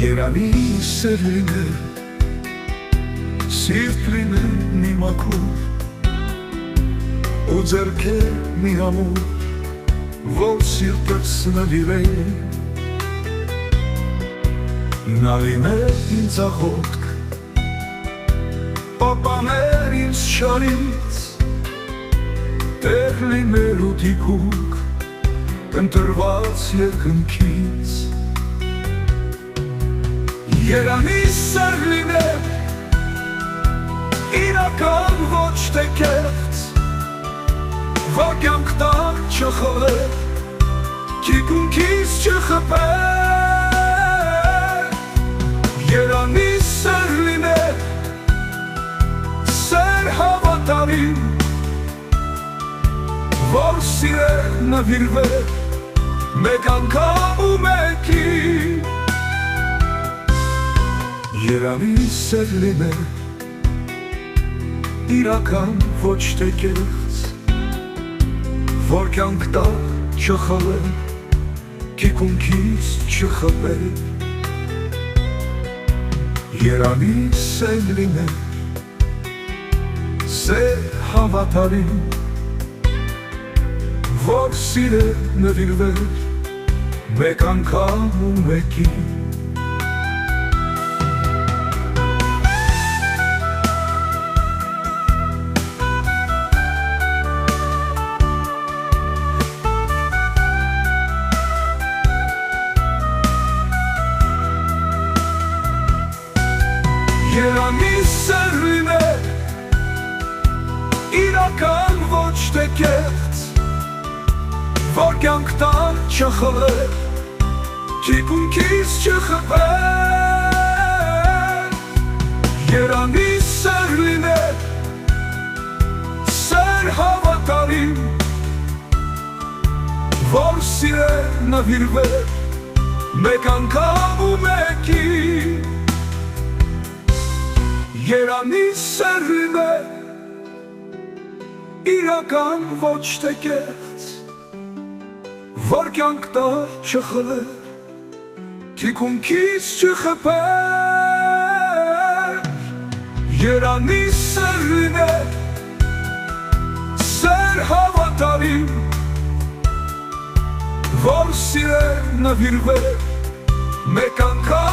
Երանի սերլինը Սիրտլինը մի մաքուր Ու ձերքե մի ամուր Որ սիրտս նվիրեն Նա լիներ ինձ աղոտք Պապաներ ինձ շարից Տեղ լիներ ու թիկուկ Ընտրված երկնքից Երանի սեր լիներ Իրական ոչ թե կեղծ Որ կյանք տակ չխլեր Թիկունքից չխփեր Երանի սեր լիներ Սեր հավատարիմ Որ սիրեր նվիրվեր Մեկ անգամ ու մեկի Երանի սեր լիներ Իրական ոչ թե կեղծ Որ կյանք տակ չխլեր Թիկունքից չխփեր Երանի սեր լիներ Սեր հավատարիմ Որ սիրեր նվիրվեր Մեկ անգամ ու մեկի Երանի սեր լիներ Իրական ոչ թե կեղծ Որ կյանք տակ չխլեր Թիկունքից չխփեր Երանի սեր լիներ Սեր հավատարիմ Որ սիրեր նվիրվեր Մեկ անգամ ու մեկի Երանի սեր լիներ Իրական ոչ թե կեղծ Որ կյանք տակ չխլեր Թիկունքից չխփեր Երանի սեր լիներ Սեր հավատարիմ Որ սիրեր նվիրվեր Մեկ անգամ